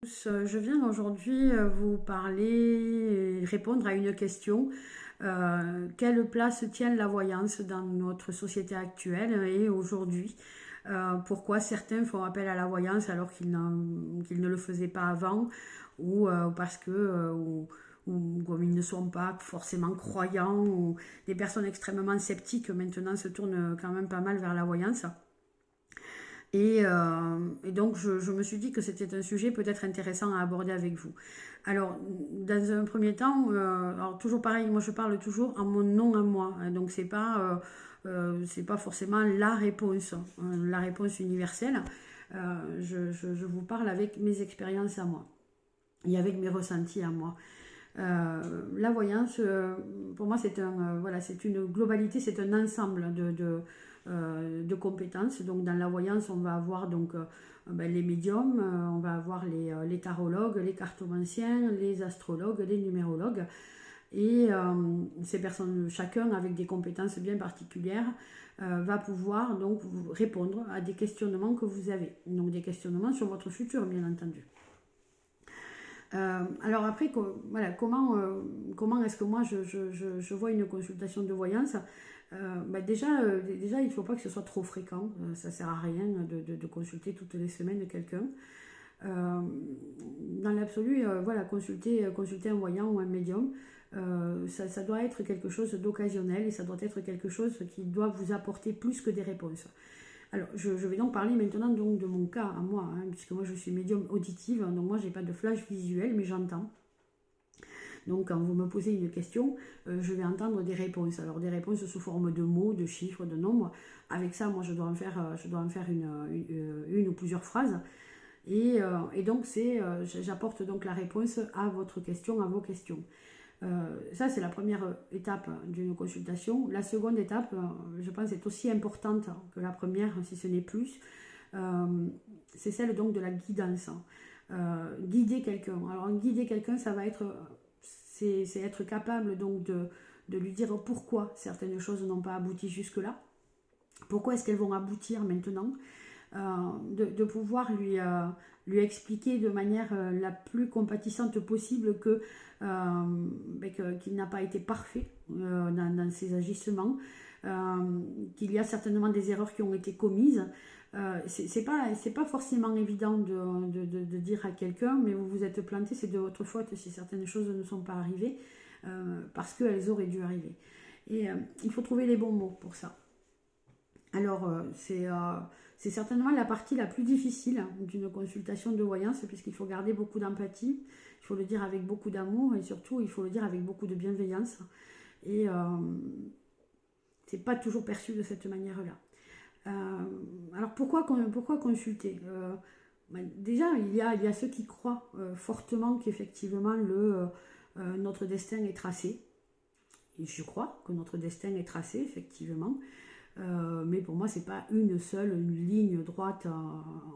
Je viens aujourd'hui vous parler et répondre à une question. Quelle place tient la voyance dans notre société actuelle et aujourd'hui? Pourquoi certains font appel à la voyance alors qu'ils ne le faisaient pas avant ou parce que ou comme ils ne sont pas forcément croyants ou des personnes extrêmement sceptiques maintenant se tournent quand même pas mal vers la voyance. Et donc, je me suis dit que c'était un sujet peut-être intéressant à aborder avec vous. Alors, dans un premier temps, alors toujours pareil, moi je parle toujours en mon nom à moi, hein, donc c'est pas forcément la réponse universelle. Je vous parle avec mes expériences à moi et avec mes ressentis à moi. La voyance, pour moi, voilà, c'est une globalité, c'est un ensemble de compétences. Donc, dans la voyance, on va avoir les médiums, on va avoir les tarologues, les cartomanciens, les astrologues, les numérologues. Et ces personnes, chacun avec des compétences bien particulières, va pouvoir donc vous répondre à des questionnements que vous avez. Donc, des questionnements sur votre futur, bien entendu. Alors après, voilà, comment est-ce que moi je vois une consultation de voyance? Déjà, il ne faut pas que ce soit trop fréquent. Ça ne sert à rien de consulter toutes les semaines quelqu'un. Euh, dans l'absolu, voilà, consulter un voyant ou un médium, ça doit être quelque chose d'occasionnel et ça doit être quelque chose qui doit vous apporter plus que des réponses. Alors, je vais donc parler maintenant donc, de mon cas à moi, hein, puisque moi je suis médium auditive, donc moi j'ai pas de flash visuel, mais j'entends. Donc quand vous me posez une question, je vais entendre des réponses. Alors des réponses sous forme de mots, de chiffres, de nombres. Avec ça, moi je dois en faire une ou plusieurs phrases. Et donc j'apporte donc la réponse à votre question, à vos questions. Ça, c'est la première étape d'une consultation. La seconde étape, je pense, est aussi importante que la première, si ce n'est plus. Euh, c'est celle donc de la guidance. Guider quelqu'un. Alors, guider quelqu'un, ça va être, c'est être capable donc de lui dire pourquoi certaines choses n'ont pas abouti jusque-là. Pourquoi est-ce qu'elles vont aboutir maintenant? De pouvoir lui expliquer de manière la plus compatissante possible qu'il n'a pas été parfait dans ses agissements, qu'il y a certainement des erreurs qui ont été commises. C'est pas forcément évident de dire à quelqu'un, mais vous vous êtes planté, c'est de votre faute si certaines choses ne sont pas arrivées, parce qu'elles auraient dû arriver. Et il faut trouver les bons mots pour ça. Alors, c'est certainement la partie la plus difficile d'une consultation de voyance, puisqu'il faut garder beaucoup d'empathie, il faut le dire avec beaucoup d'amour, et surtout, il faut le dire avec beaucoup de bienveillance. Et c'est pas toujours perçu de cette manière-là. Alors, pourquoi consulter? Déjà, il y a ceux qui croient fortement qu'effectivement, notre destin est tracé. Et je crois que notre destin est tracé, effectivement. Mais pour moi, c'est pas une ligne droite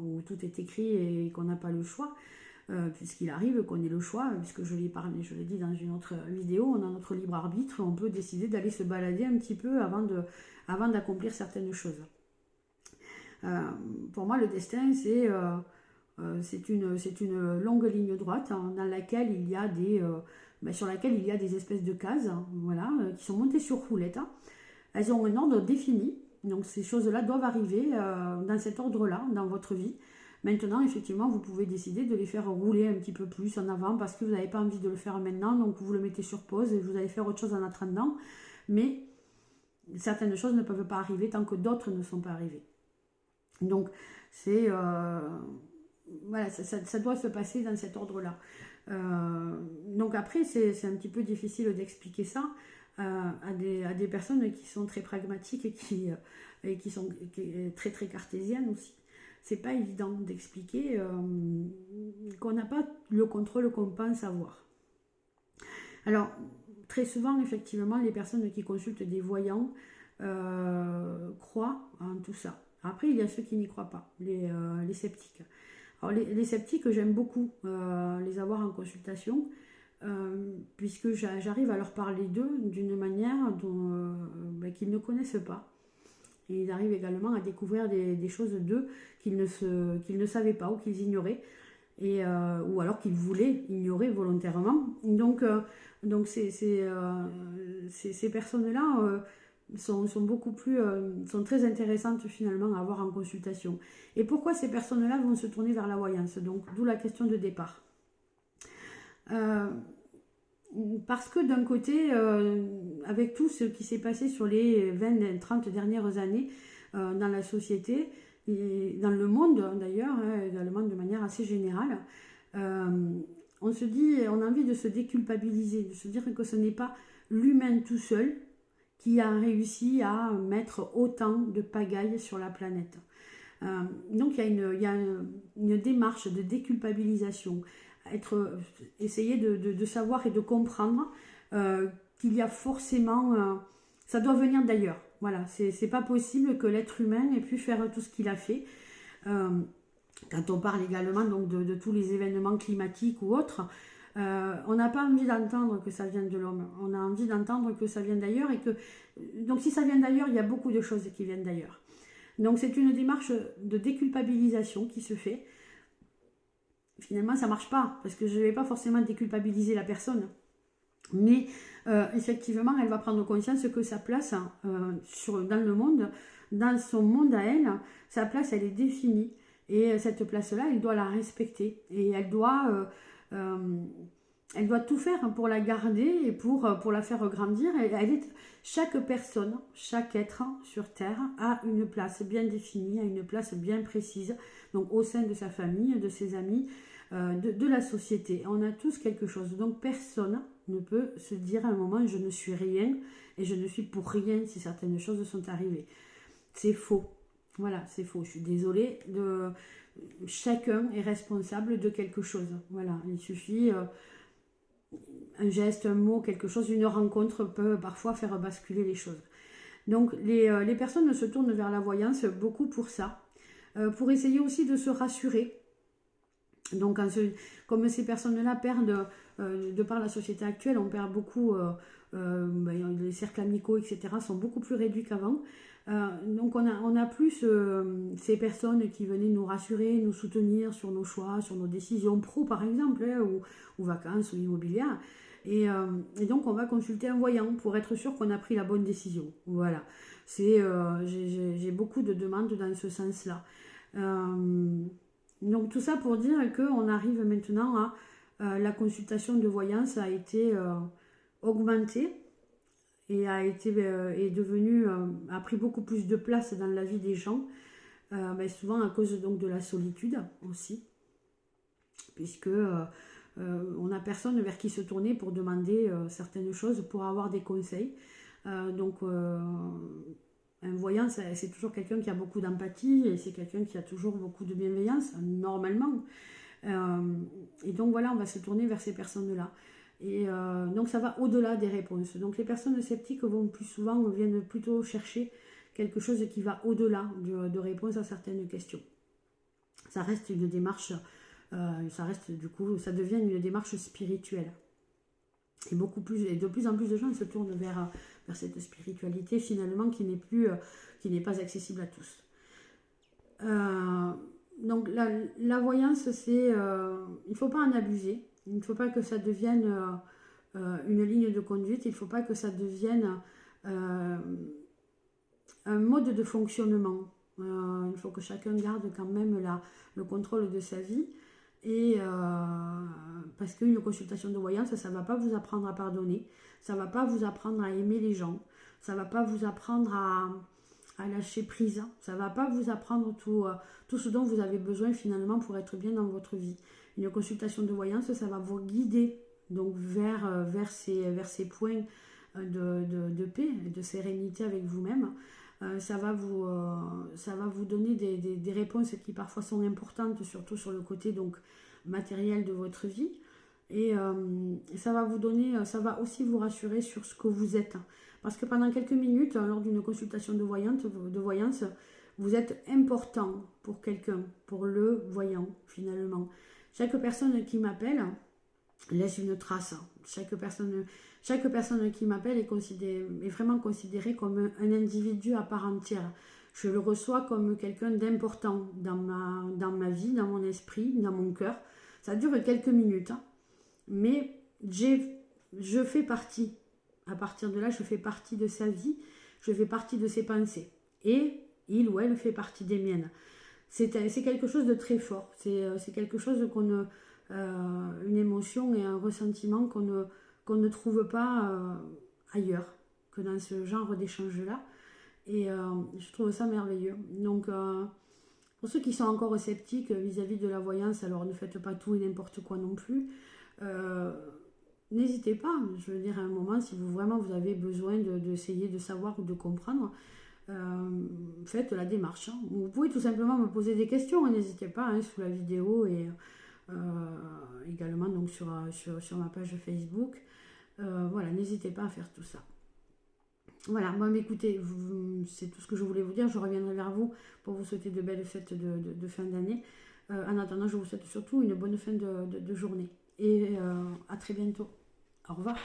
où tout est écrit et qu'on n'a pas le choix, puisqu'il arrive qu'on ait le choix, puisque je l'ai dit dans une autre vidéo, on a notre libre arbitre, on peut décider d'aller se balader un petit peu avant d'accomplir certaines choses. Euh, pour moi, le destin, c'est une longue ligne droite hein, dans laquelle il y a sur laquelle il y a des espèces de cases, hein, voilà, qui sont montées sur roulette. Hein. Elles ont un ordre défini, donc ces choses-là doivent arriver dans cet ordre-là, dans votre vie. Maintenant, effectivement, vous pouvez décider de les faire rouler un petit peu plus en avant parce que vous n'avez pas envie de le faire maintenant, donc vous le mettez sur pause et vous allez faire autre chose en attendant. Mais certaines choses ne peuvent pas arriver tant que d'autres ne sont pas arrivées. Donc, c'est voilà, ça doit se passer dans cet ordre-là. Donc après, c'est un petit peu difficile d'expliquer ça à des personnes qui sont très pragmatiques et qui sont très très cartésiennes aussi. C'est pas évident d'expliquer qu'on n'a pas le contrôle qu'on pense avoir. Alors, très souvent, effectivement, les personnes qui consultent des voyants croient en tout ça. Après, il y a ceux qui n'y croient pas, les sceptiques. Alors, les sceptiques, j'aime beaucoup les avoir en consultation, puisque j'arrive à leur parler d'eux d'une manière qu'ils ne connaissent pas. Et ils arrivent également à découvrir des choses d'eux qu'ils ne savaient pas ou qu'ils ignoraient. ou alors qu'ils voulaient ignorer volontairement. Donc ces personnes-là sont beaucoup plus, sont très intéressantes finalement à avoir en consultation. Et pourquoi ces personnes-là vont se tourner vers la voyance? Donc d'où la question de départ. Parce que d'un côté, avec tout ce qui s'est passé sur les 20-30 dernières années dans la société, et dans le monde d'ailleurs, dans le monde de manière assez générale, on se dit, on a envie de se déculpabiliser, de se dire que ce n'est pas l'humain tout seul qui a réussi à mettre autant de pagaille sur la planète. Donc il y a une démarche de déculpabilisation, essayer de savoir et de comprendre qu'il y a forcément, ça doit venir d'ailleurs. Voilà, c'est pas possible que l'être humain ait pu faire tout ce qu'il a fait. Quand on parle également donc de tous les événements climatiques ou autres, on n'a pas envie d'entendre que ça vient de l'homme. On a envie d'entendre que ça vient d'ailleurs donc si ça vient d'ailleurs, il y a beaucoup de choses qui viennent d'ailleurs. Donc c'est une démarche de déculpabilisation qui se fait. Finalement, ça ne marche pas, parce que je ne vais pas forcément déculpabiliser la personne. Mais effectivement, elle va prendre conscience que sa place dans le monde, dans son monde à elle, sa place, elle est définie. Et cette place-là, elle doit la respecter. Et elle doit tout faire pour la garder et pour la faire grandir. Chaque personne, chaque être sur Terre a une place bien définie, a une place bien précise, donc au sein de sa famille, de ses amis, de la société. On a tous quelque chose. Donc personne ne peut se dire à un moment je ne suis rien et je ne suis pour rien si certaines choses sont arrivées. C'est faux. Voilà, c'est faux. Je suis désolée. Chacun est responsable de quelque chose. Voilà, il suffit un geste, un mot, quelque chose, une rencontre peut parfois faire basculer les choses. Donc les personnes se tournent vers la voyance beaucoup pour ça, pour essayer aussi de se rassurer. Donc comme ces personnes-là perdent, de par la société actuelle, on perd beaucoup, les cercles amicaux, etc. sont beaucoup plus réduits qu'avant. Donc on a plus ces personnes qui venaient nous rassurer, nous soutenir sur nos choix, sur nos décisions pro par exemple, ou vacances ou immobilières. Et donc on va consulter un voyant pour être sûr qu'on a pris la bonne décision. Voilà, j'ai beaucoup de demandes dans ce sens-là. Donc tout ça pour dire qu'on arrive maintenant à la consultation de voyance a été augmentée et est devenue, a pris beaucoup plus de place dans la vie des gens, souvent à cause donc de la solitude aussi, puisque on n'a personne vers qui se tourner pour demander certaines choses, pour avoir des conseils. Un voyant, c'est toujours quelqu'un qui a beaucoup d'empathie et c'est quelqu'un qui a toujours beaucoup de bienveillance, normalement. Et donc voilà, on va se tourner vers ces personnes-là. Et donc ça va au-delà des réponses. Donc les personnes sceptiques viennent plutôt chercher quelque chose qui va au-delà de réponses à certaines questions. Ça reste une démarche, ça devient une démarche spirituelle. Et de plus en plus de gens se tournent vers cette spiritualité finalement qui n'est pas accessible à tous. Donc la voyance, il ne faut pas en abuser. Il ne faut pas que ça devienne une ligne de conduite. Il ne faut pas que ça devienne un mode de fonctionnement. Il faut que chacun garde quand même le contrôle de sa vie. Et parce qu'une consultation de voyance, ça ne va pas vous apprendre à pardonner, ça ne va pas vous apprendre à aimer les gens, ça ne va pas vous apprendre à lâcher prise, ça ne va pas vous apprendre tout ce dont vous avez besoin finalement pour être bien dans votre vie. Une consultation de voyance, ça va vous guider donc vers ces points de paix et de sérénité avec vous-même. Ça va vous donner des réponses qui parfois sont importantes, surtout sur le côté donc matériel de votre vie. Et ça va aussi vous rassurer sur ce que vous êtes. Parce que pendant quelques minutes, lors d'une consultation de voyance, vous êtes important pour quelqu'un, pour le voyant finalement. Chaque personne qui m'appelle laisse une trace. Chaque personne qui m'appelle est vraiment considérée comme un individu à part entière. Je le reçois comme quelqu'un d'important dans ma vie, dans mon esprit, dans mon cœur. Ça dure quelques minutes, hein, mais je fais partie. À partir de là, je fais partie de sa vie, je fais partie de ses pensées. Et il ou elle fait partie des miennes. C'est quelque chose de très fort. C'est quelque chose une émotion et un ressentiment qu'on ne trouve pas ailleurs que dans ce genre d'échange-là. Et je trouve ça merveilleux. Donc, pour ceux qui sont encore sceptiques vis-à-vis de la voyance, alors ne faites pas tout et n'importe quoi non plus. N'hésitez pas, je veux dire, à un moment, si vraiment vous avez besoin d'essayer de savoir ou de comprendre, faites la démarche. Hein. Vous pouvez tout simplement me poser des questions, hein, n'hésitez pas, hein, sous la vidéo et également donc, sur ma page Facebook. Voilà, n'hésitez pas à faire tout ça. Voilà, moi, écoutez, c'est tout ce que je voulais vous dire. Je reviendrai vers vous pour vous souhaiter de belles fêtes de fin d'année. En attendant, je vous souhaite surtout une bonne fin de journée. Et à très bientôt. Au revoir.